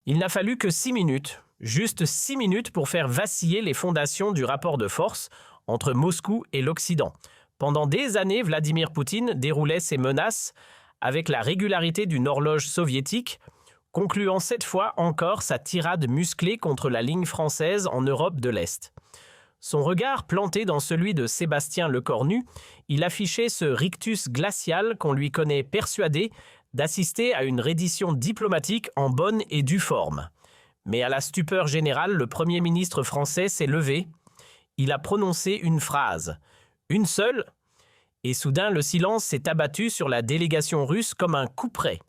Il n'a fallu que 6 minutes, juste 6 minutes pour faire vaciller les fondations du rapport de force entre Moscou et l'Occident. Pendant des années, Vladimir Poutine déroulait ses menaces avec la régularité d'une horloge soviétique, concluant cette fois encore sa tirade musclée contre la ligne française en Europe de l'Est. Son regard planté dans celui de Sébastien Lecornu, il affichait ce rictus glacial qu'on lui connaît persuadé d'assister à une reddition diplomatique en bonne et due forme. Mais à la stupeur générale, le Premier ministre français s'est levé. Il a prononcé une phrase, une seule, et soudain le silence s'est abattu sur la délégation russe comme un couperet.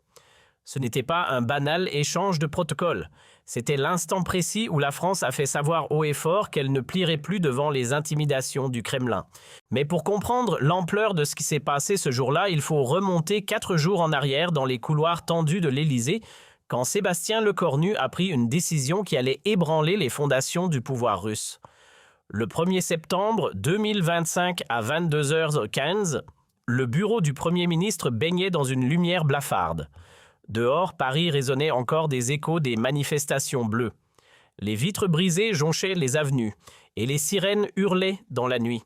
Ce n'était pas un banal échange de protocoles. C'était l'instant précis où la France a fait savoir haut et fort qu'elle ne plierait plus devant les intimidations du Kremlin. Mais pour comprendre l'ampleur de ce qui s'est passé ce jour-là, il faut remonter 4 jours en arrière dans les couloirs tendus de l'Élysée, quand Sébastien Lecornu a pris une décision qui allait ébranler les fondations du pouvoir russe. Le 1er septembre 2025 à 22h15, le bureau du Premier ministre baignait dans une lumière blafarde. Dehors, Paris résonnait encore des échos des manifestations bleues. Les vitres brisées jonchaient les avenues, et les sirènes hurlaient dans la nuit.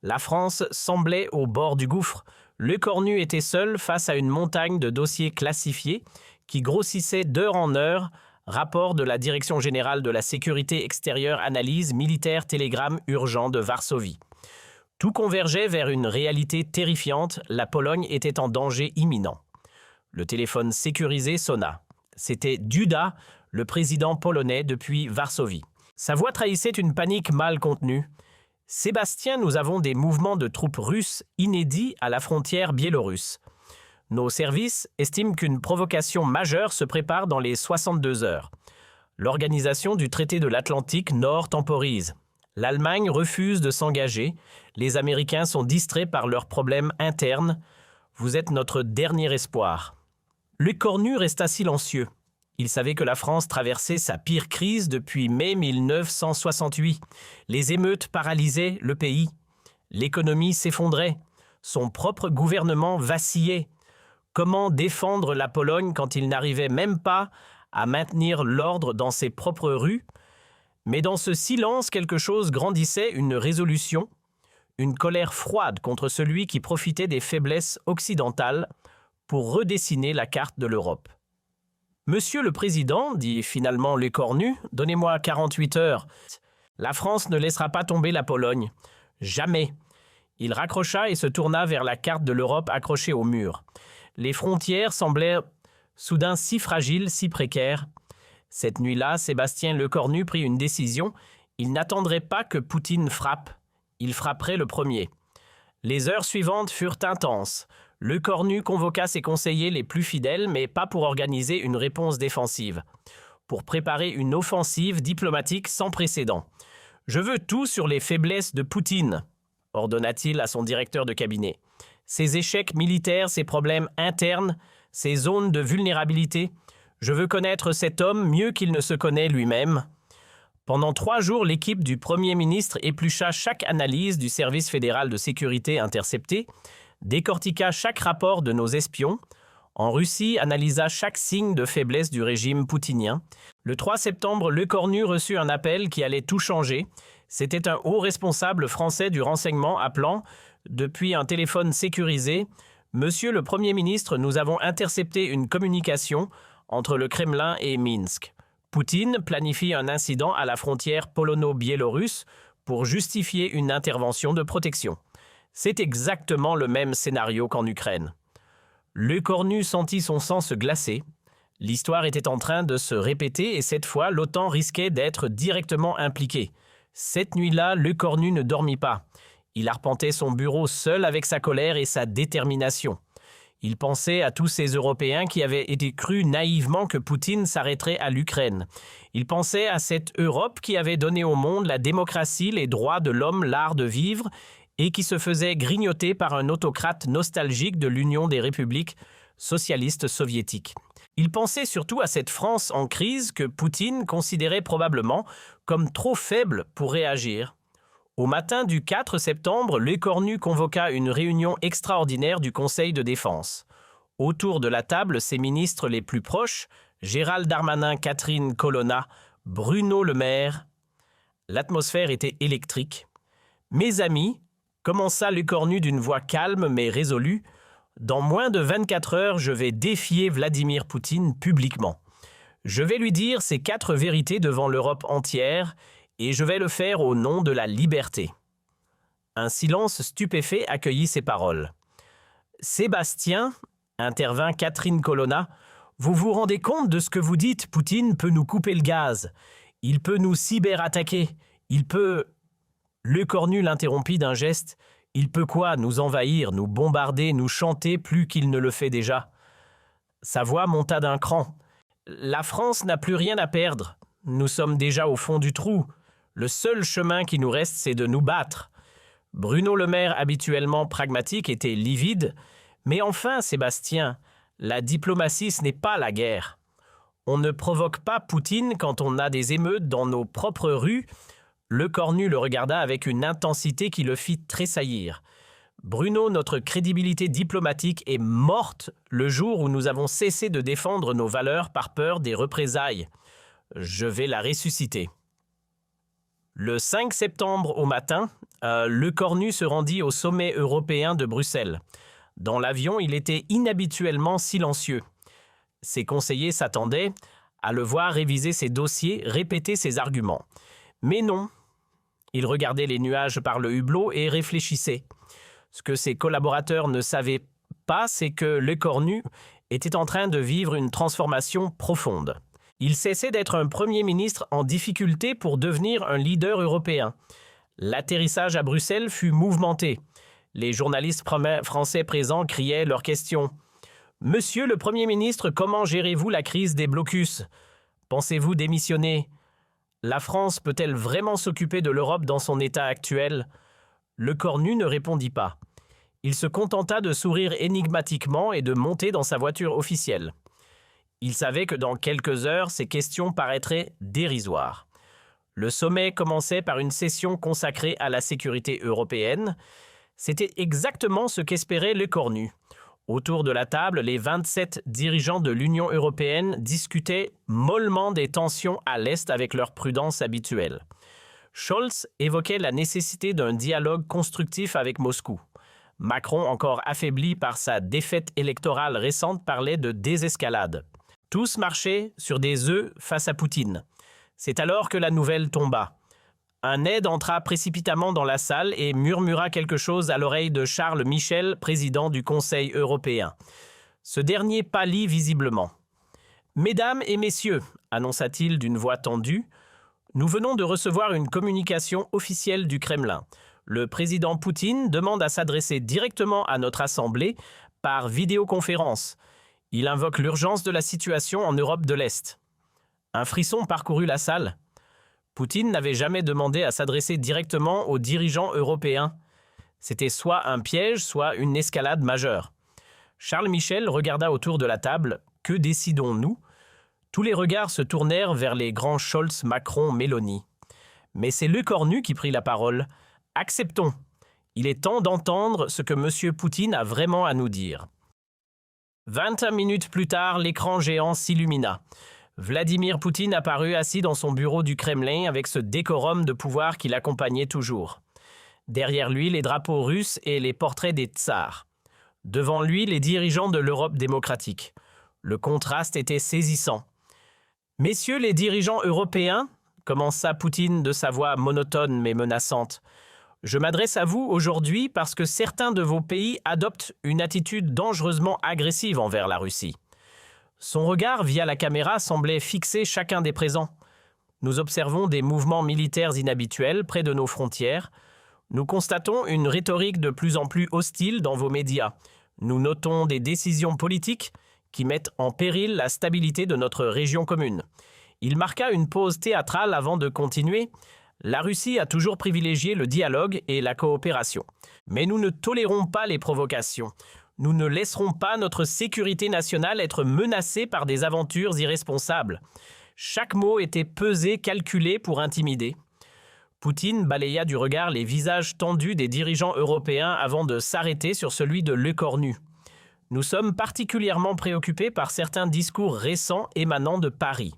La France semblait au bord du gouffre. Lecornu était seul face à une montagne de dossiers classifiés qui grossissaient d'heure en heure, rapport de la Direction générale de la sécurité extérieure analyse militaire télégramme urgent de Varsovie. Tout convergeait vers une réalité terrifiante, la Pologne était en danger imminent. Le téléphone sécurisé sonna. C'était Duda, le président polonais depuis Varsovie. Sa voix trahissait une panique mal contenue. « Sébastien, nous avons des mouvements de troupes russes inédits à la frontière biélorusse. Nos services estiment qu'une provocation majeure se prépare dans les 62 heures. L'organisation du traité de l'Atlantique Nord temporise. L'Allemagne refuse de s'engager. Les Américains sont distraits par leurs problèmes internes. Vous êtes notre dernier espoir. » Lecornu resta silencieux. Il savait que la France traversait sa pire crise depuis mai 1968. Les émeutes paralysaient le pays. L'économie s'effondrait. Son propre gouvernement vacillait. Comment défendre la Pologne quand il n'arrivait même pas à maintenir l'ordre dans ses propres rues? Mais dans ce silence, quelque chose grandissait, une résolution, une colère froide contre celui qui profitait des faiblesses occidentales pour redessiner la carte de l'Europe. « Monsieur le Président, dit finalement Lecornu, donnez-moi 48 heures. La France ne laissera pas tomber la Pologne. Jamais. » Il raccrocha et se tourna vers la carte de l'Europe accrochée au mur. Les frontières semblaient soudain si fragiles, si précaires. Cette nuit-là, Sébastien Lecornu prit une décision. Il n'attendrait pas que Poutine frappe. Il frapperait le premier. Les heures suivantes furent intenses. Lecornu convoqua ses conseillers les plus fidèles, mais pas pour organiser une réponse défensive. Pour préparer une offensive diplomatique sans précédent. « Je veux tout sur les faiblesses de Poutine », ordonna-t-il à son directeur de cabinet. « Ses échecs militaires, ses problèmes internes, ses zones de vulnérabilité. Je veux connaître cet homme mieux qu'il ne se connaît lui-même. » Pendant 3 jours, l'équipe du Premier ministre éplucha chaque analyse du Service fédéral de sécurité intercepté, décortiqua chaque rapport de nos espions. En Russie, analysa chaque signe de faiblesse du régime poutinien. Le 3 septembre, Lecornu reçut un appel qui allait tout changer. C'était un haut responsable français du renseignement appelant, depuis un téléphone sécurisé, « Monsieur le Premier ministre, nous avons intercepté une communication entre le Kremlin et Minsk. Poutine planifie un incident à la frontière polono-biélorusse pour justifier une intervention de protection. » C'est exactement le même scénario qu'en Ukraine. Lecornu sentit son sang se glacer. L'histoire était en train de se répéter et cette fois, l'OTAN risquait d'être directement impliquée. Cette nuit-là, Lecornu ne dormit pas. Il arpentait son bureau seul avec sa colère et sa détermination. Il pensait à tous ces Européens qui avaient été crus naïvement que Poutine s'arrêterait à l'Ukraine. Il pensait à cette Europe qui avait donné au monde la démocratie, les droits de l'homme, l'art de vivre, et qui se faisait grignoter par un autocrate nostalgique de l'Union des républiques socialistes soviétiques. Il pensait surtout à cette France en crise que Poutine considérait probablement comme trop faible pour réagir. Au matin du 4 septembre, Lecornu convoqua une réunion extraordinaire du Conseil de défense. Autour de la table, ses ministres les plus proches, Gérald Darmanin, Catherine Colonna, Bruno Le Maire. L'atmosphère était électrique. Mes amis, commença Lecornu d'une voix calme mais résolue, dans moins de 24 heures, je vais défier Vladimir Poutine publiquement. Je vais lui dire ces 4 vérités devant l'Europe entière et je vais le faire au nom de la liberté. Un silence stupéfait accueillit ces paroles. Sébastien, intervint Catherine Colonna, vous vous rendez compte de ce que vous dites? Poutine peut nous couper le gaz. Il peut nous cyberattaquer. Il peut... Lecornu l'interrompit d'un geste. Il peut quoi? Nous envahir, nous bombarder, nous chanter plus qu'il ne le fait déjà. Sa voix monta d'un cran. La France n'a plus rien à perdre. Nous sommes déjà au fond du trou. Le seul chemin qui nous reste, c'est de nous battre. Bruno Le Maire, habituellement pragmatique, était livide. Mais enfin, Sébastien, la diplomatie, ce n'est pas la guerre. On ne provoque pas Poutine quand on a des émeutes dans nos propres rues. Lecornu le regarda avec une intensité qui le fit tressaillir. Bruno, notre crédibilité diplomatique est morte le jour où nous avons cessé de défendre nos valeurs par peur des représailles. Je vais la ressusciter. Le 5 septembre au matin, Lecornu se rendit au sommet européen de Bruxelles. Dans l'avion, il était inhabituellement silencieux. Ses conseillers s'attendaient à le voir réviser ses dossiers, répéter ses arguments. Mais non, il regardait les nuages par le hublot et réfléchissait. Ce que ses collaborateurs ne savaient pas, c'est que Lecornu était en train de vivre une transformation profonde. Il cessait d'être un Premier ministre en difficulté pour devenir un leader européen. L'atterrissage à Bruxelles fut mouvementé. Les journalistes français présents criaient leurs questions. « Monsieur le Premier ministre, comment gérez-vous la crise des blocus? Pensez-vous démissionner? La France peut-elle vraiment s'occuper de l'Europe dans son état actuel ?» Lecornu ne répondit pas. Il se contenta de sourire énigmatiquement et de monter dans sa voiture officielle. Il savait que dans quelques heures, ces questions paraîtraient dérisoires. Le sommet commençait par une session consacrée à la sécurité européenne. C'était exactement ce qu'espérait Lecornu. Autour de la table, les 27 dirigeants de l'Union européenne discutaient mollement des tensions à l'Est avec leur prudence habituelle. Scholz évoquait la nécessité d'un dialogue constructif avec Moscou. Macron, encore affaibli par sa défaite électorale récente, parlait de désescalade. Tous marchaient sur des œufs face à Poutine. C'est alors que la nouvelle tomba. Un aide entra précipitamment dans la salle et murmura quelque chose à l'oreille de Charles Michel, président du Conseil européen. Ce dernier pâlit visiblement. « Mesdames et messieurs, annonça-t-il d'une voix tendue, nous venons de recevoir une communication officielle du Kremlin. Le président Poutine demande à s'adresser directement à notre Assemblée par vidéoconférence. Il invoque l'urgence de la situation en Europe de l'Est. » Un frisson parcourut la salle. Poutine n'avait jamais demandé à s'adresser directement aux dirigeants européens. C'était soit un piège, soit une escalade majeure. Charles Michel regarda autour de la table. Que décidons-nous? Tous les regards se tournèrent vers les grands Scholz, Macron, Mélanie. Mais c'est Lecornu qui prit la parole. Acceptons. Il est temps d'entendre ce que M. Poutine a vraiment à nous dire. 21 minutes plus tard, l'écran géant s'illumina. Vladimir Poutine apparut assis dans son bureau du Kremlin avec ce décorum de pouvoir qui l'accompagnait toujours. Derrière lui, les drapeaux russes et les portraits des tsars. Devant lui, les dirigeants de l'Europe démocratique. Le contraste était saisissant. « Messieurs les dirigeants européens, » commença Poutine de sa voix monotone mais menaçante, « je m'adresse à vous aujourd'hui parce que certains de vos pays adoptent une attitude dangereusement agressive envers la Russie. » Son regard via la caméra semblait fixer chacun des présents. Nous observons des mouvements militaires inhabituels près de nos frontières. Nous constatons une rhétorique de plus en plus hostile dans vos médias. Nous notons des décisions politiques qui mettent en péril la stabilité de notre région commune. Il marqua une pause théâtrale avant de continuer. La Russie a toujours privilégié le dialogue et la coopération. Mais nous ne tolérons pas les provocations. Nous ne laisserons pas notre sécurité nationale être menacée par des aventures irresponsables. Chaque mot était pesé, calculé pour intimider. Poutine balaya du regard les visages tendus des dirigeants européens avant de s'arrêter sur celui de Lecornu. Nous sommes particulièrement préoccupés par certains discours récents émanant de Paris.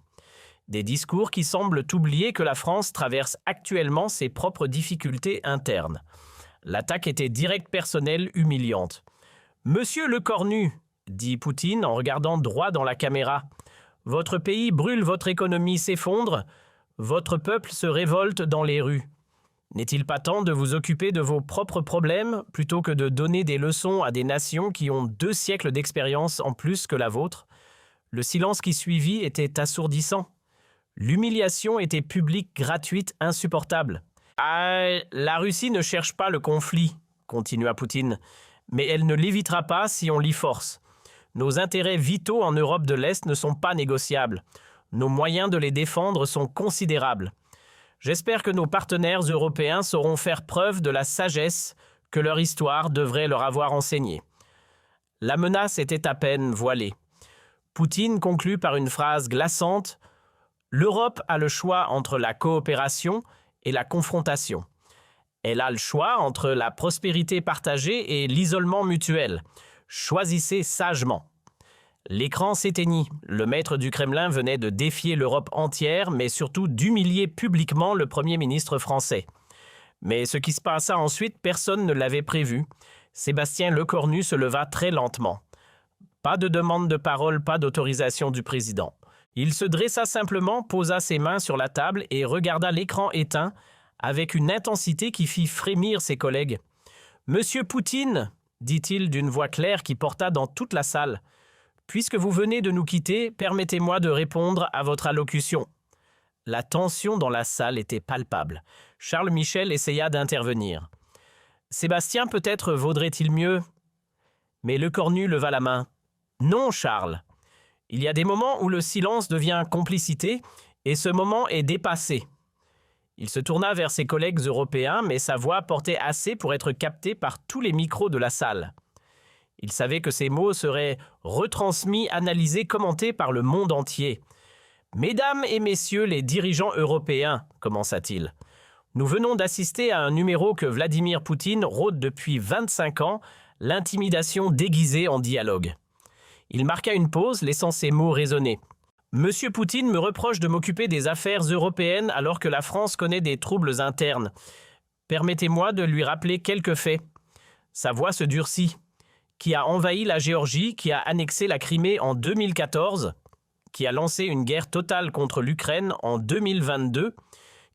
Des discours qui semblent oublier que la France traverse actuellement ses propres difficultés internes. L'attaque était directe, personnelle, humiliante. « Monsieur le Cornu », dit Poutine en regardant droit dans la caméra, « votre pays brûle, votre économie s'effondre, votre peuple se révolte dans les rues. N'est-il pas temps de vous occuper de vos propres problèmes plutôt que de donner des leçons à des nations qui ont 2 siècles d'expérience en plus que la vôtre ?» Le silence qui suivit était assourdissant. L'humiliation était publique, gratuite, insupportable. « La Russie ne cherche pas le conflit, » continua Poutine, « mais elle ne l'évitera pas si on l'y force. Nos intérêts vitaux en Europe de l'Est ne sont pas négociables. Nos moyens de les défendre sont considérables. J'espère que nos partenaires européens sauront faire preuve de la sagesse que leur histoire devrait leur avoir enseignée. » La menace était à peine voilée. Poutine conclut par une phrase glaçante « L'Europe a le choix entre la coopération et la confrontation. Elle a le choix entre la prospérité partagée et l'isolement mutuel. Choisissez sagement. » L'écran s'éteignit. Le maître du Kremlin venait de défier l'Europe entière, mais surtout d'humilier publiquement le Premier ministre français. Mais ce qui se passa ensuite, personne ne l'avait prévu. Sébastien Lecornu se leva très lentement. Pas de demande de parole, pas d'autorisation du président. Il se dressa simplement, posa ses mains sur la table et regarda l'écran éteint avec une intensité qui fit frémir ses collègues. « Monsieur Poutine, » dit-il d'une voix claire qui porta dans toute la salle, « puisque vous venez de nous quitter, permettez-moi de répondre à votre allocution. » La tension dans la salle était palpable. Charles Michel essaya d'intervenir. « Sébastien, peut-être vaudrait-il mieux » Mais Lecornu leva la main. « Non, Charles. Il y a des moments où le silence devient complicité, et ce moment est dépassé. » Il se tourna vers ses collègues européens, mais sa voix portait assez pour être captée par tous les micros de la salle. Il savait que ces mots seraient retransmis, analysés, commentés par le monde entier. « Mesdames et messieurs les dirigeants européens, » commença-t-il, « nous venons d'assister à un numéro que Vladimir Poutine rôde depuis 25 ans, l'intimidation déguisée en dialogue. » Il marqua une pause, laissant ces mots résonner. « Monsieur Poutine me reproche de m'occuper des affaires européennes alors que la France connaît des troubles internes. Permettez-moi de lui rappeler quelques faits. » Sa voix se durcit. Qui a envahi la Géorgie, qui a annexé la Crimée en 2014, qui a lancé une guerre totale contre l'Ukraine en 2022,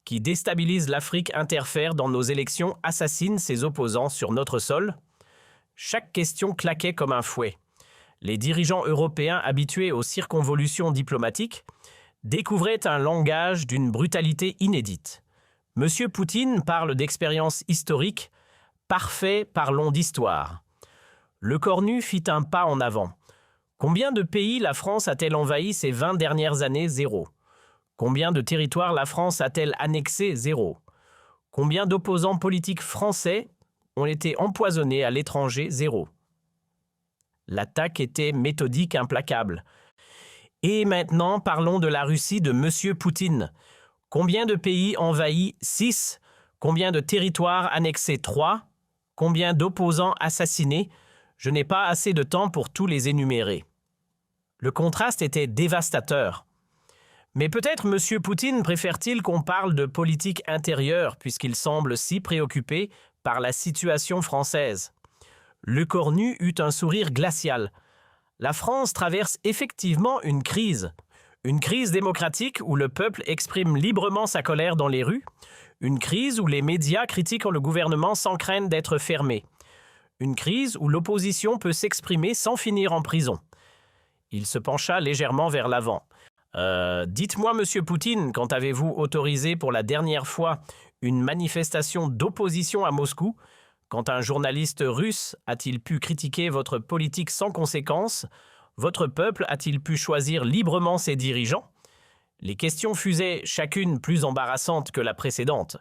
qui déstabilise l'Afrique, interfère dans nos élections, assassine ses opposants sur notre sol. Chaque question claquait comme un fouet. Les dirigeants européens habitués aux circonvolutions diplomatiques découvraient un langage d'une brutalité inédite. Monsieur Poutine parle d'expérience historique, parfait, parlons d'histoire. Lecornu fit un pas en avant. Combien de pays la France a-t-elle envahi ces 20 dernières années? 0. Combien de territoires la France a-t-elle annexé? 0. Combien d'opposants politiques français ont été empoisonnés à l'étranger? 0. L'attaque était méthodique, implacable. Et maintenant, parlons de la Russie de Monsieur Poutine. Combien de pays envahis? 6. Combien de territoires annexés? 3. Combien d'opposants assassinés? Je n'ai pas assez de temps pour tous les énumérer. Le contraste était dévastateur. Mais peut-être M. Poutine préfère-t-il qu'on parle de politique intérieure puisqu'il semble si préoccupé par la situation française. Lecornu eut un sourire glacial. La France traverse effectivement une crise démocratique où le peuple exprime librement sa colère dans les rues, une crise où les médias critiquent le gouvernement sans crainte d'être fermés. Une crise où l'opposition peut s'exprimer sans finir en prison. Il se pencha légèrement vers l'avant. Dites-moi, Monsieur Poutine, quand avez-vous autorisé pour la dernière fois une manifestation d'opposition à Moscou? Quand un journaliste russe a-t-il pu critiquer votre politique sans conséquence? Votre peuple a-t-il pu choisir librement ses dirigeants? Les questions fusaient chacune plus embarrassantes que la précédente.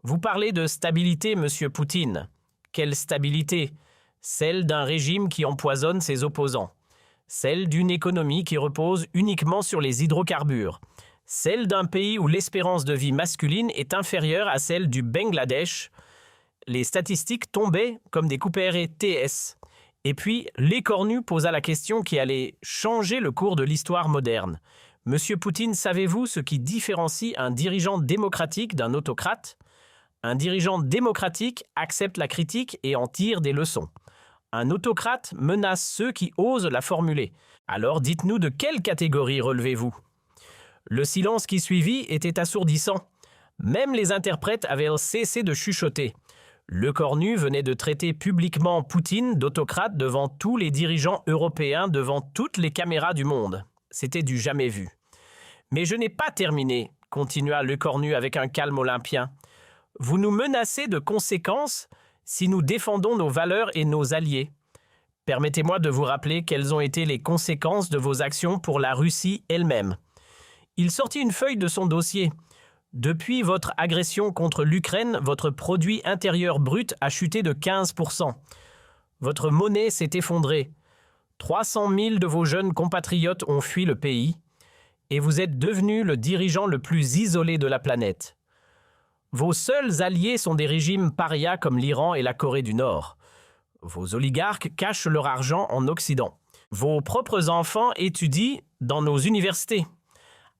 Vous parlez de stabilité, Monsieur Poutine. Quelle stabilité? Celle d'un régime qui empoisonne ses opposants. Celle d'une économie qui repose uniquement sur les hydrocarbures. Celle d'un pays où l'espérance de vie masculine est inférieure à celle du Bangladesh. Les statistiques tombaient comme des couperets TS. Et puis, l'écornu posa la question qui allait changer le cours de l'histoire moderne. Monsieur Poutine, savez-vous ce qui différencie un dirigeant démocratique d'un autocrate? Un dirigeant démocratique accepte la critique et en tire des leçons. Un autocrate menace ceux qui osent la formuler. Alors dites-nous de quelle catégorie relevez-vous? Le silence qui suivit était assourdissant. Même les interprètes avaient cessé de chuchoter. Lecornu venait de traiter publiquement Poutine d'autocrate devant tous les dirigeants européens, devant toutes les caméras du monde. C'était du jamais vu. Mais je n'ai pas terminé, continua Lecornu avec un calme olympien. Vous nous menacez de conséquences si nous défendons nos valeurs et nos alliés. Permettez-moi de vous rappeler quelles ont été les conséquences de vos actions pour la Russie elle-même. Il sortit une feuille de son dossier. Depuis votre agression contre l'Ukraine, votre produit intérieur brut a chuté de 15%. Votre monnaie s'est effondrée. 300 000 de vos jeunes compatriotes ont fui le pays et vous êtes devenu le dirigeant le plus isolé de la planète. Vos seuls alliés sont des régimes parias comme l'Iran et la Corée du Nord. Vos oligarques cachent leur argent en Occident. Vos propres enfants étudient dans nos universités.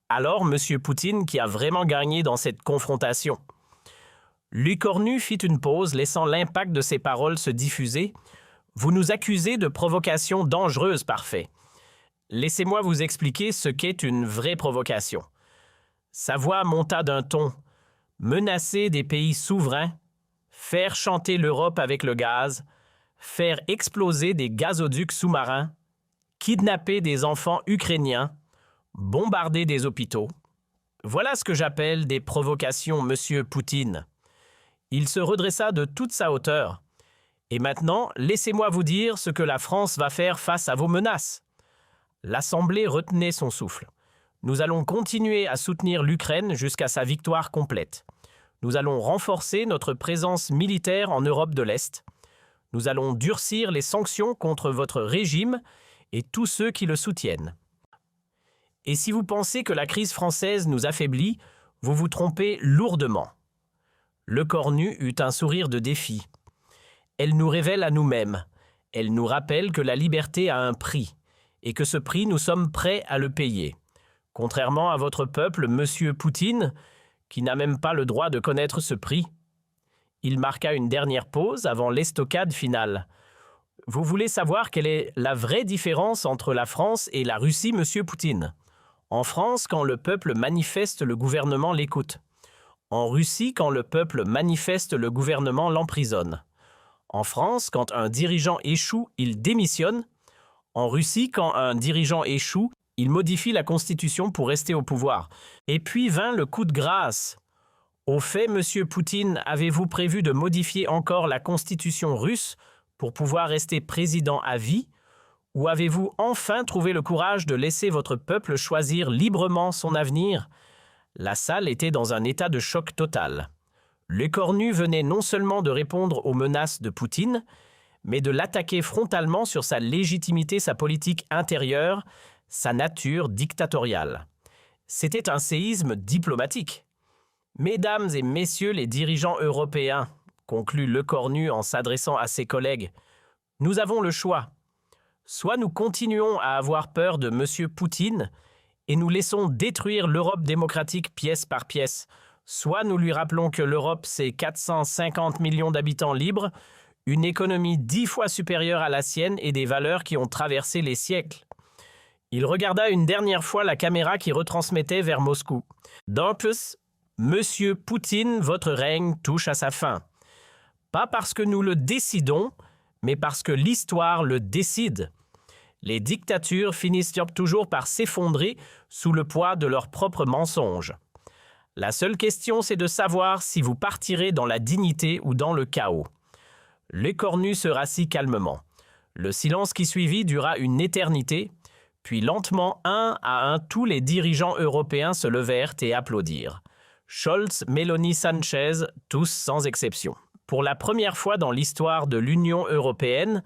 Alors, Monsieur Poutine, qui a vraiment gagné dans cette confrontation? Lecornu fit une pause, laissant l'impact de ses paroles se diffuser. Vous nous accusez de provocation dangereuse, parfait. Laissez-moi vous expliquer ce qu'est une vraie provocation. Sa voix monta d'un ton. Menacer des pays souverains, faire chanter l'Europe avec le gaz, faire exploser des gazoducs sous-marins, kidnapper des enfants ukrainiens, bombarder des hôpitaux. Voilà ce que j'appelle des provocations, Monsieur Poutine. Il se redressa de toute sa hauteur. Et maintenant, laissez-moi vous dire ce que la France va faire face à vos menaces. L'Assemblée retenait son souffle. Nous allons continuer à soutenir l'Ukraine jusqu'à sa victoire complète. Nous allons renforcer notre présence militaire en Europe de l'Est. Nous allons durcir les sanctions contre votre régime et tous ceux qui le soutiennent. Et si vous pensez que la crise française nous affaiblit, vous vous trompez lourdement. Lecornu eut un sourire de défi. Elle nous révèle à nous-mêmes. Elle nous rappelle que la liberté a un prix et que ce prix, nous sommes prêts à le payer. Contrairement à votre peuple, Monsieur Poutine, qui n'a même pas le droit de connaître ce prix. Il marqua une dernière pause avant l'estocade finale. Vous voulez savoir quelle est la vraie différence entre la France et la Russie, Monsieur Poutine? En France, quand le peuple manifeste, le gouvernement l'écoute. En Russie, quand le peuple manifeste, le gouvernement l'emprisonne. En France, quand un dirigeant échoue, il démissionne. En Russie, quand un dirigeant échoue, il modifie la Constitution pour rester au pouvoir. Et puis vint le coup de grâce. Au fait, Monsieur Poutine, avez-vous prévu de modifier encore la Constitution russe pour pouvoir rester président à vie? Ou avez-vous enfin trouvé le courage de laisser votre peuple choisir librement son avenir? La salle était dans un état de choc total. Lecornu venait non seulement de répondre aux menaces de Poutine, mais de l'attaquer frontalement sur sa légitimité, sa politique intérieure, sa nature dictatoriale. C'était un séisme diplomatique. Mesdames et messieurs les dirigeants européens, conclut Lecornu en s'adressant à ses collègues, nous avons le choix. Soit nous continuons à avoir peur de Monsieur Poutine et nous laissons détruire l'Europe démocratique pièce par pièce, soit nous lui rappelons que l'Europe, c'est 450 millions d'habitants libres, une économie 10 fois supérieure à la sienne et des valeurs qui ont traversé les siècles. Il regarda une dernière fois la caméra qui retransmettait vers Moscou. Donc, Monsieur Poutine, votre règne touche à sa fin. Pas parce que nous le décidons, mais parce que l'histoire le décide. Les dictatures finissent toujours par s'effondrer sous le poids de leurs propres mensonges. La seule question, c'est de savoir si vous partirez dans la dignité ou dans le chaos. Lecornu se rassit calmement. Le silence qui suivit dura une éternité, puis lentement, un à un, tous les dirigeants européens se levèrent et applaudirent. Scholz, Meloni, Sanchez, tous sans exception. Pour la première fois dans l'histoire de l'Union européenne,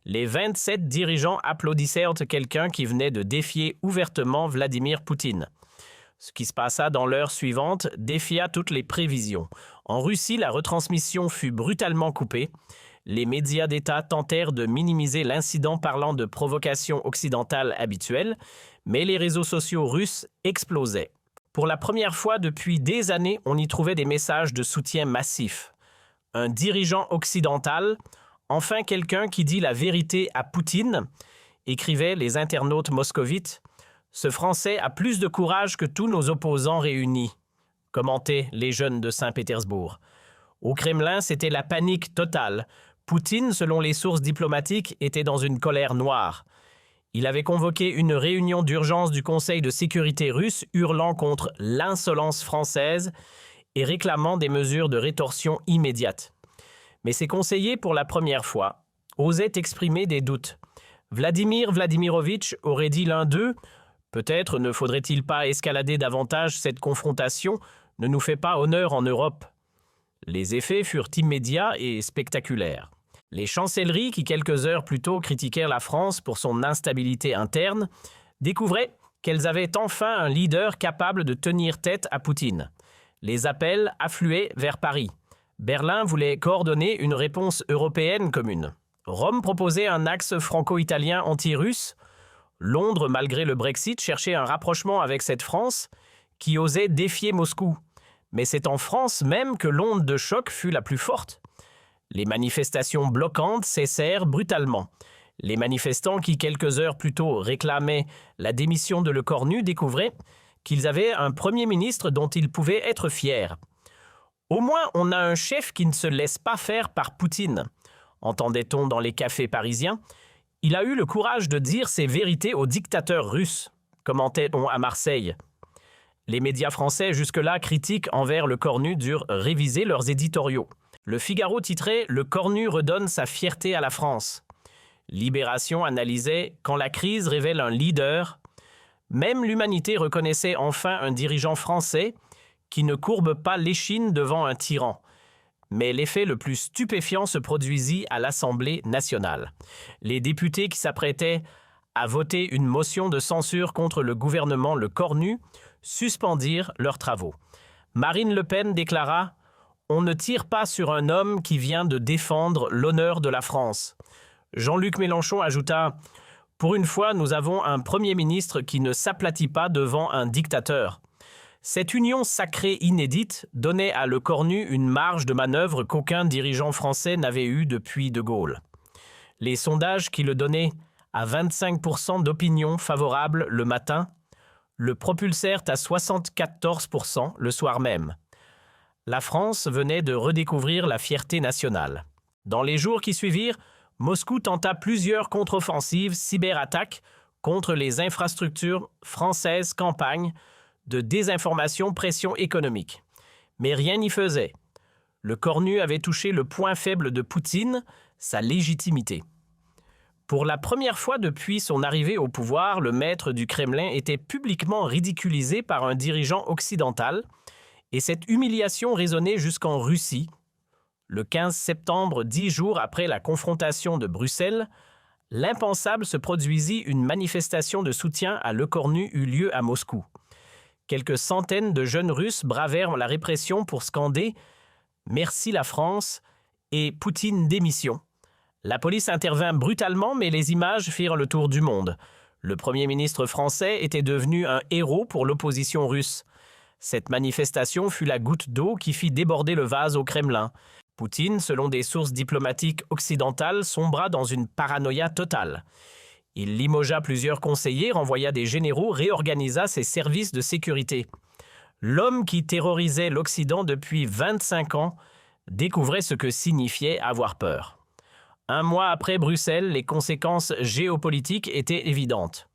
les 27 dirigeants applaudissèrent quelqu'un qui venait de défier ouvertement Vladimir Poutine. Ce qui se passa dans l'heure suivante défia toutes les prévisions. En Russie, la retransmission fut brutalement coupée. Les médias d'État tentèrent de minimiser l'incident parlant de provocation occidentale habituelle, mais les réseaux sociaux russes explosaient. Pour la première fois depuis des années, on y trouvait des messages de soutien massif. Un dirigeant occidental, enfin quelqu'un qui dit la vérité à Poutine, écrivaient les internautes moscovites. Ce Français a plus de courage que tous nos opposants réunis, commentaient les jeunes de Saint-Pétersbourg. Au Kremlin, c'était la panique totale. Poutine, selon les sources diplomatiques, était dans une colère noire. Il avait convoqué une réunion d'urgence du Conseil de sécurité russe, hurlant contre l'insolence française et réclamant des mesures de rétorsion immédiates. Mais ses conseillers, pour la première fois, osaient exprimer des doutes. Vladimir Vladimirovitch aurait dit l'un d'eux « Peut-être ne faudrait-il pas escalader davantage cette confrontation, ne nous fait pas honneur en Europe ». Les effets furent immédiats et spectaculaires. Les chancelleries, qui quelques heures plus tôt critiquèrent la France pour son instabilité interne, découvraient qu'elles avaient enfin un leader capable de tenir tête à Poutine. Les appels affluaient vers Paris. Berlin voulait coordonner une réponse européenne commune. Rome proposait un axe franco-italien anti-russe. Londres, malgré le Brexit, cherchait un rapprochement avec cette France qui osait défier Moscou. Mais c'est en France même que l'onde de choc fut la plus forte. Les manifestations bloquantes cessèrent brutalement. Les manifestants qui, quelques heures plus tôt, réclamaient la démission de Lecornu découvraient qu'ils avaient un Premier ministre dont ils pouvaient être fiers. Au moins, on a un chef qui ne se laisse pas faire par Poutine, entendait-on dans les cafés parisiens. Il a eu le courage de dire ses vérités au dictateur russe, commentait-on à Marseille. Les médias français, jusque-là critiques envers Lecornu, durent réviser leurs éditoriaux. Le Figaro titrait « Le Cornu redonne sa fierté à la France ». Libération analysait « Quand la crise révèle un leader », même l'humanité reconnaissait enfin un dirigeant français qui ne courbe pas l'échine devant un tyran. Mais l'effet le plus stupéfiant se produisit à l'Assemblée nationale. Les députés qui s'apprêtaient à voter une motion de censure contre le gouvernement Lecornu suspendirent leurs travaux. Marine Le Pen déclara « On ne tire pas sur un homme qui vient de défendre l'honneur de la France ». Jean-Luc Mélenchon ajouta « Pour une fois, nous avons un Premier ministre qui ne s'aplatit pas devant un dictateur ». Cette union sacrée inédite donnait à Lecornu une marge de manœuvre qu'aucun dirigeant français n'avait eue depuis De Gaulle. Les sondages qui le donnaient à 25% d'opinion favorable le matin le propulsèrent à 74% le soir même. La France venait de redécouvrir la fierté nationale. Dans les jours qui suivirent, Moscou tenta plusieurs contre-offensives cyberattaques contre les infrastructures françaises campagne de désinformation, pression économique. Mais rien n'y faisait. Lecornu avait touché le point faible de Poutine, sa légitimité. Pour la première fois depuis son arrivée au pouvoir, le maître du Kremlin était publiquement ridiculisé par un dirigeant occidental, et cette humiliation résonnait jusqu'en Russie. Le 15 septembre, 10 jours après la confrontation de Bruxelles, l'impensable se produisit, une manifestation de soutien à Lecornu eut lieu à Moscou. Quelques centaines de jeunes Russes bravèrent la répression pour scander « Merci la France » et « Poutine démission ». La police intervint brutalement, mais les images firent le tour du monde. Le Premier ministre français était devenu un héros pour l'opposition russe. Cette manifestation fut la goutte d'eau qui fit déborder le vase au Kremlin. Poutine, selon des sources diplomatiques occidentales, sombra dans une paranoïa totale. Il limogea plusieurs conseillers, renvoya des généraux, réorganisa ses services de sécurité. L'homme qui terrorisait l'Occident depuis 25 ans découvrait ce que signifiait avoir peur. Un mois après Bruxelles, les conséquences géopolitiques étaient évidentes.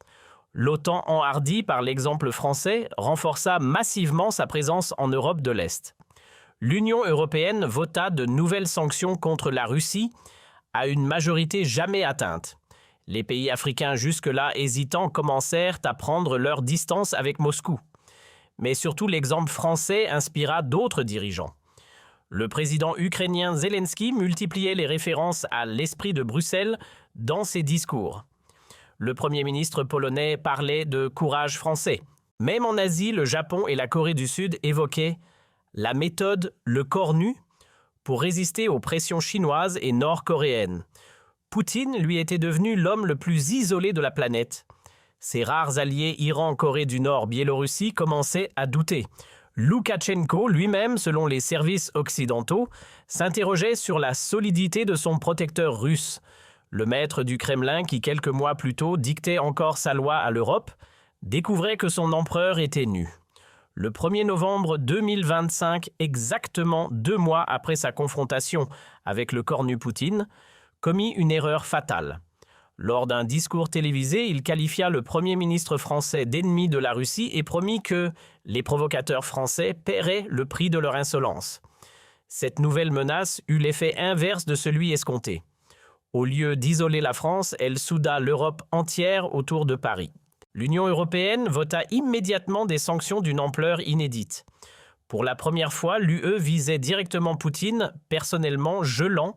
L'OTAN, enhardie par l'exemple français, renforça massivement sa présence en Europe de l'Est. L'Union européenne vota de nouvelles sanctions contre la Russie à une majorité jamais atteinte. Les pays africains jusque-là hésitants commencèrent à prendre leur distance avec Moscou. Mais surtout l'exemple français inspira d'autres dirigeants. Le président ukrainien Zelensky multipliait les références à l'esprit de Bruxelles dans ses discours. Le Premier ministre polonais parlait de courage français. Même en Asie, le Japon et la Corée du Sud évoquaient la méthode Lecornu pour résister aux pressions chinoises et nord-coréennes. Poutine, lui, était devenu l'homme le plus isolé de la planète. Ses rares alliés Iran, Corée du Nord, Biélorussie commençaient à douter. Loukachenko, lui-même, selon les services occidentaux, s'interrogeait sur la solidité de son protecteur russe. Le maître du Kremlin, qui quelques mois plus tôt dictait encore sa loi à l'Europe, découvrait que son empereur était nu. Le 1er novembre 2025, exactement 2 mois après sa confrontation avec le cornu Poutine, commit une erreur fatale. Lors d'un discours télévisé, il qualifia le Premier ministre français d'ennemi de la Russie et promit que les provocateurs français paieraient le prix de leur insolence. Cette nouvelle menace eut l'effet inverse de celui escompté. Au lieu d'isoler la France, elle souda l'Europe entière autour de Paris. L'Union européenne vota immédiatement des sanctions d'une ampleur inédite. Pour la première fois, l'UE visait directement Poutine, personnellement gelant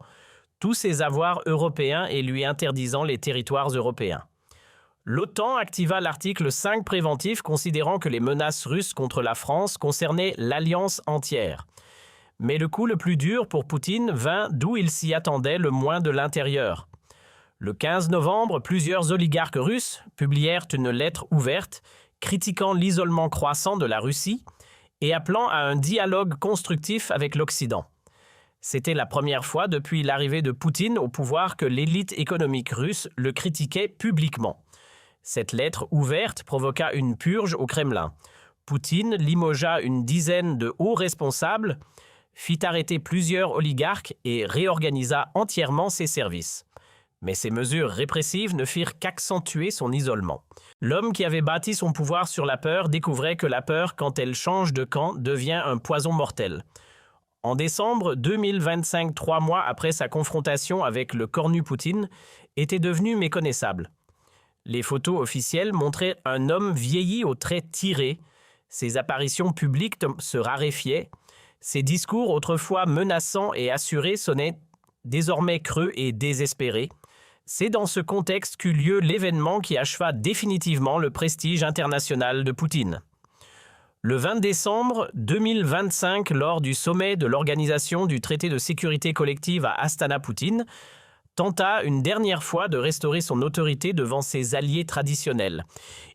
tous ses avoirs européens et lui interdisant les territoires européens. L'OTAN activa l'article 5 préventif considérant que les menaces russes contre la France concernaient l'alliance entière. Mais le coup le plus dur pour Poutine vint d'où il s'y attendait le moins de l'intérieur. Le 15 novembre, plusieurs oligarques russes publièrent une lettre ouverte critiquant l'isolement croissant de la Russie et appelant à un dialogue constructif avec l'Occident. C'était la première fois depuis l'arrivée de Poutine au pouvoir que l'élite économique russe le critiquait publiquement. Cette lettre ouverte provoqua une purge au Kremlin. Poutine limogea une dizaine de hauts responsables, fit arrêter plusieurs oligarques et réorganisa entièrement ses services. Mais ces mesures répressives ne firent qu'accentuer son isolement. L'homme qui avait bâti son pouvoir sur la peur découvrait que la peur, quand elle change de camp, devient un poison mortel. En décembre 2025, 3 mois après sa confrontation avec le cornu Poutine, était devenu méconnaissable. Les photos officielles montraient un homme vieilli aux traits tirés, ses apparitions publiques se raréfiaient, ses discours autrefois menaçants et assurés sonnaient désormais creux et désespérés. C'est dans ce contexte qu'eut lieu l'événement qui acheva définitivement le prestige international de Poutine. Le 20 décembre 2025, lors du sommet de l'Organisation du traité de sécurité collective à Astana, Poutine tenta une dernière fois de restaurer son autorité devant ses alliés traditionnels.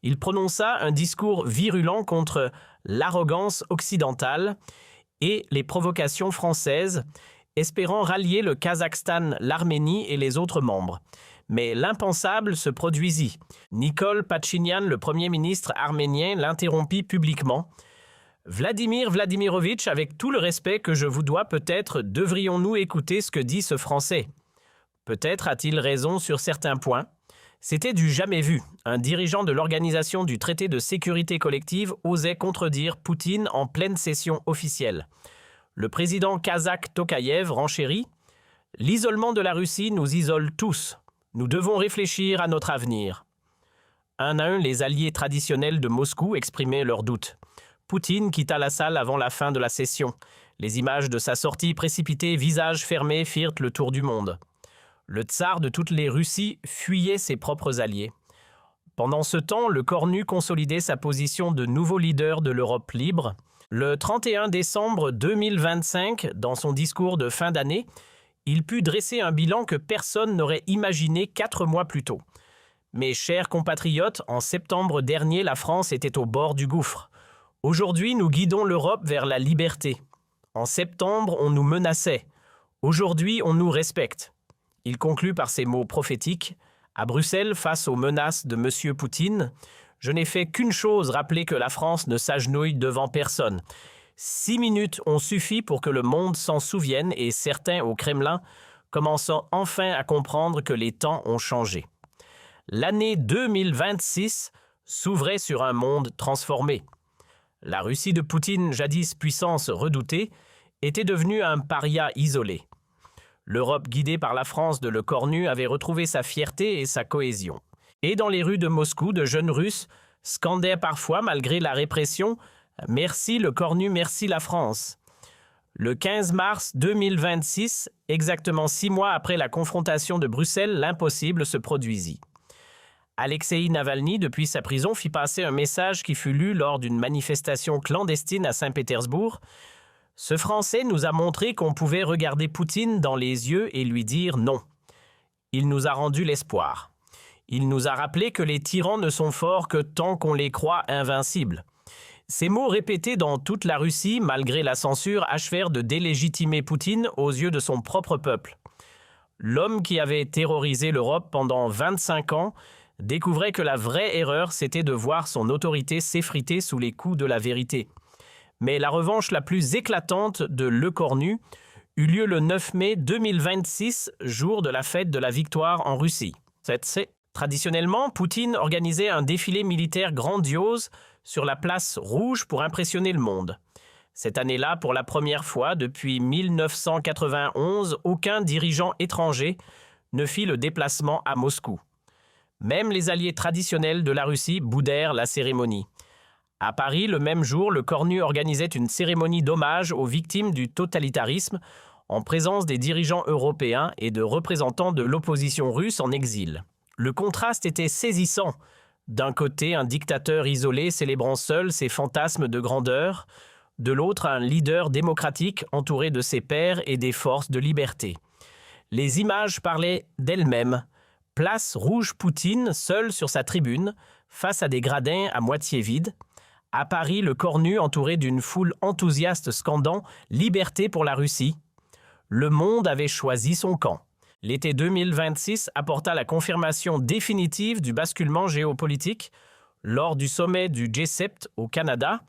Il prononça un discours virulent contre l'arrogance occidentale et les provocations françaises, espérant rallier le Kazakhstan, l'Arménie et les autres membres. Mais l'impensable se produisit. Nikol Pachinian, le Premier ministre arménien, l'interrompit publiquement. « Vladimir Vladimirovitch, avec tout le respect que je vous dois, peut-être devrions-nous écouter ce que dit ce Français. Peut-être a-t-il raison sur certains points. C'était du jamais vu. Un dirigeant de l'Organisation du traité de sécurité collective osait contredire Poutine en pleine session officielle. Le président kazakh Tokayev renchérit « L'isolement de la Russie nous isole tous. Nous devons réfléchir à notre avenir. » Un à un, les alliés traditionnels de Moscou exprimaient leurs doutes. Poutine quitta la salle avant la fin de la session. Les images de sa sortie précipitée, visage fermé, firent le tour du monde. Le tsar de toutes les Russies fuyait ses propres alliés. Pendant ce temps, le cornu consolidait sa position de nouveau leader de l'Europe libre. Le 31 décembre 2025, dans son discours de fin d'année, il put dresser un bilan que personne n'aurait imaginé 4 mois plus tôt. Mes chers compatriotes, en septembre dernier, la France était au bord du gouffre. Aujourd'hui, nous guidons l'Europe vers la liberté. En septembre, on nous menaçait. Aujourd'hui, on nous respecte. Il conclut par ces mots prophétiques. À Bruxelles, face aux menaces de M. Poutine, je n'ai fait qu'une chose, rappeler que la France ne s'agenouille devant personne. 6 minutes ont suffi pour que le monde s'en souvienne et certains au Kremlin commencent enfin à comprendre que les temps ont changé. L'année 2026 s'ouvrait sur un monde transformé. La Russie de Poutine, jadis puissance redoutée, était devenue un paria isolé. L'Europe guidée par la France de Le Cornu avait retrouvé sa fierté et sa cohésion. Et dans les rues de Moscou, de jeunes Russes scandaient parfois, malgré la répression, « Merci Le Cornu, merci la France ». Le 15 mars 2026, exactement 6 mois après la confrontation de Bruxelles, l'impossible se produisit. Alexeï Navalny, depuis sa prison, fit passer un message qui fut lu lors d'une manifestation clandestine à Saint-Pétersbourg. Ce Français nous a montré qu'on pouvait regarder Poutine dans les yeux et lui dire non. Il nous a rendu l'espoir. Il nous a rappelé que les tyrans ne sont forts que tant qu'on les croit invincibles. Ces mots répétés dans toute la Russie, malgré la censure, achevèrent de délégitimer Poutine aux yeux de son propre peuple. L'homme qui avait terrorisé l'Europe pendant 25 ans découvrait que la vraie erreur, c'était de voir son autorité s'effriter sous les coups de la vérité. Mais la revanche la plus éclatante de Le Cornu eut lieu le 9 mai 2026, jour de la fête de la victoire en Russie. Traditionnellement, Poutine organisait un défilé militaire grandiose sur la place rouge pour impressionner le monde. Cette année-là, pour la première fois depuis 1991, aucun dirigeant étranger ne fit le déplacement à Moscou. Même les alliés traditionnels de la Russie boudèrent la cérémonie. À Paris, le même jour, Le Cornu organisait une cérémonie d'hommage aux victimes du totalitarisme en présence des dirigeants européens et de représentants de l'opposition russe en exil. Le contraste était saisissant. D'un côté, un dictateur isolé célébrant seul ses fantasmes de grandeur, de l'autre, un leader démocratique entouré de ses pairs et des forces de liberté. Les images parlaient d'elles-mêmes. Place Rouge Poutine, seul sur sa tribune, face à des gradins à moitié vides. À Paris, Le Cornu entouré d'une foule enthousiaste scandant « Liberté pour la Russie ». Le monde avait choisi son camp. L'été 2026 apporta la confirmation définitive du basculement géopolitique. Lors du sommet du G7 au Canada,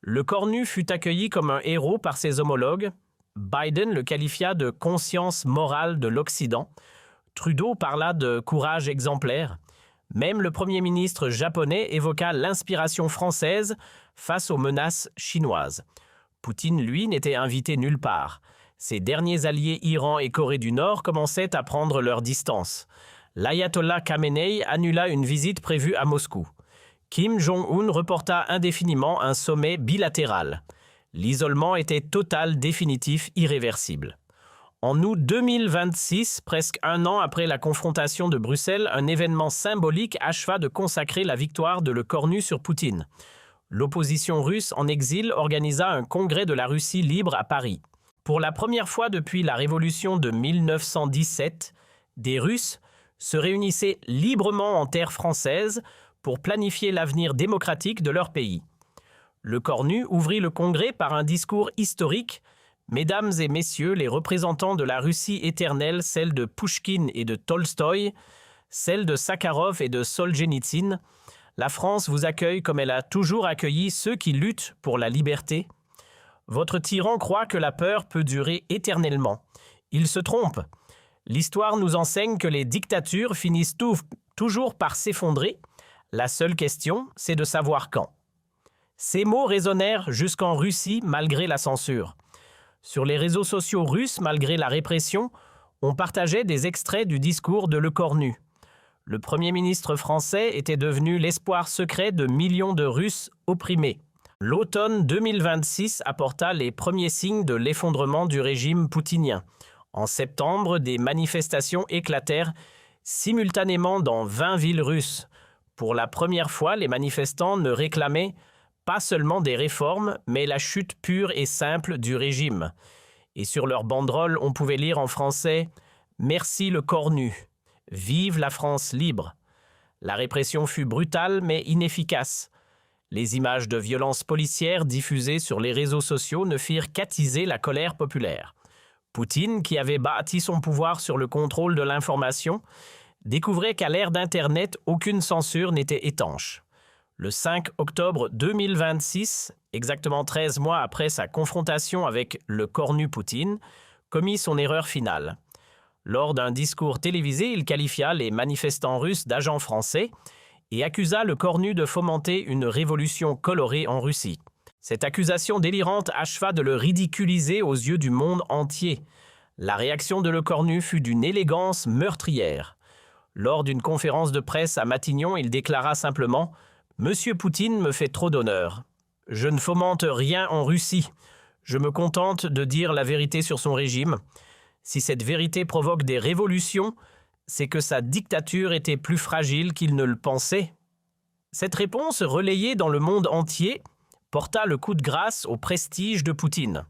Le Cornu fut accueilli comme un héros par ses homologues. Biden le qualifia de conscience morale de l'Occident. Trudeau parla de courage exemplaire. Même le Premier ministre japonais évoqua l'inspiration française face aux menaces chinoises. Poutine, lui, n'était invité nulle part. Ses derniers alliés Iran et Corée du Nord commençaient à prendre leur distance. L'ayatollah Khamenei annula une visite prévue à Moscou. Kim Jong-un reporta indéfiniment un sommet bilatéral. L'isolement était total, définitif, irréversible. En août 2026, presque un an après la confrontation de Bruxelles, un événement symbolique acheva de consacrer la victoire de Le Cornu sur Poutine. L'opposition russe en exil organisa un congrès de la Russie libre à Paris. Pour la première fois depuis la révolution de 1917, des Russes se réunissaient librement en terre française pour planifier l'avenir démocratique de leur pays. Le Cornu ouvrit le congrès par un discours historique. Mesdames et messieurs, les représentants de la Russie éternelle, celle de Pouchkine et de Tolstoï, celle de Sakharov et de Solzhenitsyn, la France vous accueille comme elle a toujours accueilli ceux qui luttent pour la liberté. Votre tyran croit que la peur peut durer éternellement. Il se trompe. L'histoire nous enseigne que les dictatures finissent toujours par s'effondrer. La seule question, c'est de savoir quand. Ces mots résonnèrent jusqu'en Russie malgré la censure. Sur les réseaux sociaux russes, malgré la répression, on partageait des extraits du discours de Le Cornu. Le Premier ministre français était devenu l'espoir secret de millions de Russes opprimés. L'automne 2026 apporta les premiers signes de l'effondrement du régime poutinien. En septembre, des manifestations éclatèrent simultanément dans 20 villes russes. Pour la première fois, les manifestants ne réclamaient pas seulement des réformes, mais la chute pure et simple du régime. Et sur leurs banderoles, on pouvait lire en français « Merci Le Cornu »,« Vive la France libre ». La répression fut brutale mais inefficace. Les images de violences policières diffusées sur les réseaux sociaux ne firent qu'attiser la colère populaire. Poutine, qui avait bâti son pouvoir sur le contrôle de l'information, découvrait qu'à l'ère d'Internet, aucune censure n'était étanche. Le 5 octobre 2026, exactement 13 mois après sa confrontation avec Le Cornu Poutine, commit son erreur finale. Lors d'un discours télévisé, il qualifia les manifestants russes d'agents français et accusa Le Cornu de fomenter une révolution colorée en Russie. Cette accusation délirante acheva de le ridiculiser aux yeux du monde entier. La réaction de Le Cornu fut d'une élégance meurtrière. Lors d'une conférence de presse à Matignon, il déclara simplement « Monsieur Poutine me fait trop d'honneur. Je ne fomente rien en Russie. Je me contente de dire la vérité sur son régime. Si cette vérité provoque des révolutions, c'est que sa dictature était plus fragile qu'il ne le pensait. » Cette réponse, relayée dans le monde entier, porta le coup de grâce au prestige de Poutine.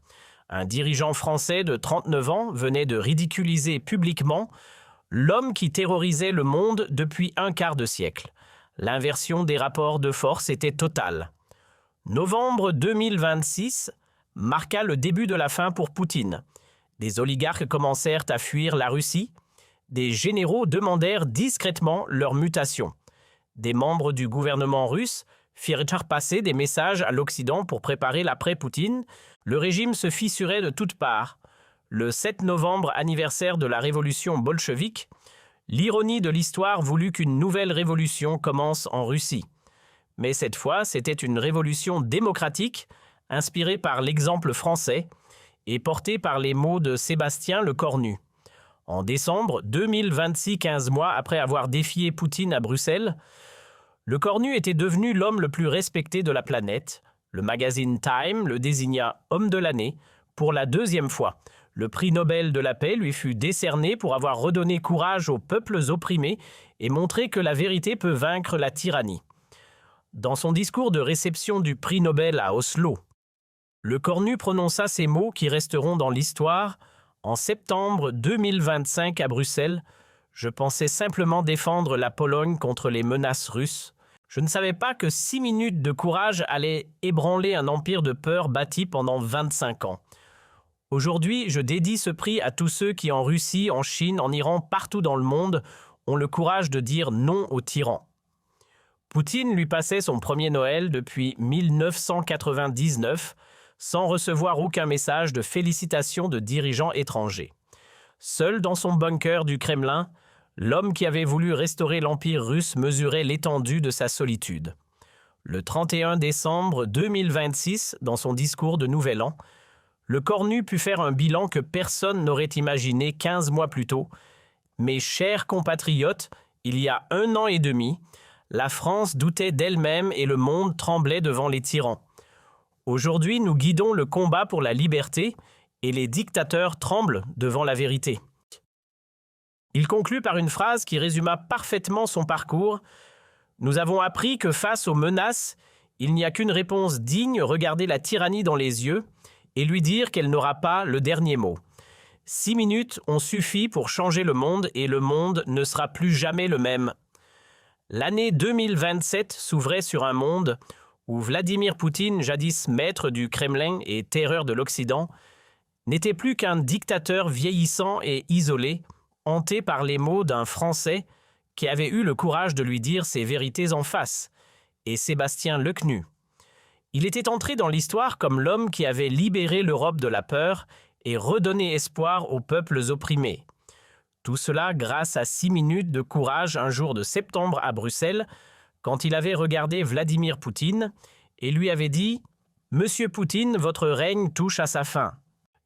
Un dirigeant français de 39 ans venait de ridiculiser publiquement l'homme qui terrorisait le monde depuis un quart de siècle. L'inversion des rapports de force était totale. Novembre 2026 marqua le début de la fin pour Poutine. Des oligarques commencèrent à fuir la Russie. Des généraux demandèrent discrètement leur mutation. Des membres du gouvernement russe firent passer des messages à l'Occident pour préparer l'après-Poutine. Le régime se fissurait de toutes parts. Le 7 novembre, anniversaire de la révolution bolchevique, l'ironie de l'histoire voulut qu'une nouvelle révolution commence en Russie. Mais cette fois, c'était une révolution démocratique, inspirée par l'exemple français et portée par les mots de Sébastien Lecornu. En décembre 2026, 15 mois après avoir défié Poutine à Bruxelles, Lecornu était devenu l'homme le plus respecté de la planète. Le magazine Time le désigna homme de l'année pour la deuxième fois. Le prix Nobel de la paix lui fut décerné pour avoir redonné courage aux peuples opprimés et montré que la vérité peut vaincre la tyrannie. Dans son discours de réception du prix Nobel à Oslo, Lecornu prononça ces mots qui resteront dans l'histoire. En septembre 2025 à Bruxelles, je pensais simplement défendre la Pologne contre les menaces russes. Je ne savais pas que 6 minutes de courage allaient ébranler un empire de peur bâti pendant 25 ans. Aujourd'hui, je dédie ce prix à tous ceux qui en Russie, en Chine, en Iran, partout dans le monde, ont le courage de dire non aux tyrans. Poutine lui passait son premier Noël depuis 1999 sans recevoir aucun message de félicitations de dirigeants étrangers. Seul dans son bunker du Kremlin, l'homme qui avait voulu restaurer l'Empire russe mesurait l'étendue de sa solitude. Le 31 décembre 2026, dans son discours de Nouvel An, Lecornu put faire un bilan que personne n'aurait imaginé 15 mois plus tôt. Mes chers compatriotes, il y a 1 an et demi, la France doutait d'elle-même et le monde tremblait devant les tyrans. Aujourd'hui, nous guidons le combat pour la liberté et les dictateurs tremblent devant la vérité. Il conclut par une phrase qui résuma parfaitement son parcours. Nous avons appris que face aux menaces, il n'y a qu'une réponse digne, regarder la tyrannie dans les yeux et lui dire qu'elle n'aura pas le dernier mot. 6 minutes ont suffi pour changer le monde et le monde ne sera plus jamais le même. L'année 2027 s'ouvrait sur un monde où Vladimir Poutine, jadis maître du Kremlin et terreur de l'Occident, n'était plus qu'un dictateur vieillissant et isolé, hanté par les mots d'un Français qui avait eu le courage de lui dire ses vérités en face, et Sébastien Lecornu. Il était entré dans l'histoire comme l'homme qui avait libéré l'Europe de la peur et redonné espoir aux peuples opprimés. Tout cela grâce à 6 minutes de courage un jour de septembre à Bruxelles, quand il avait regardé Vladimir Poutine et lui avait dit « Monsieur Poutine, votre règne touche à sa fin ».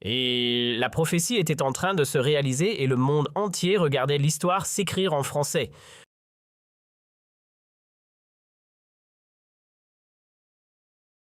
Et la prophétie était en train de se réaliser et le monde entier regardait l'histoire s'écrire en français.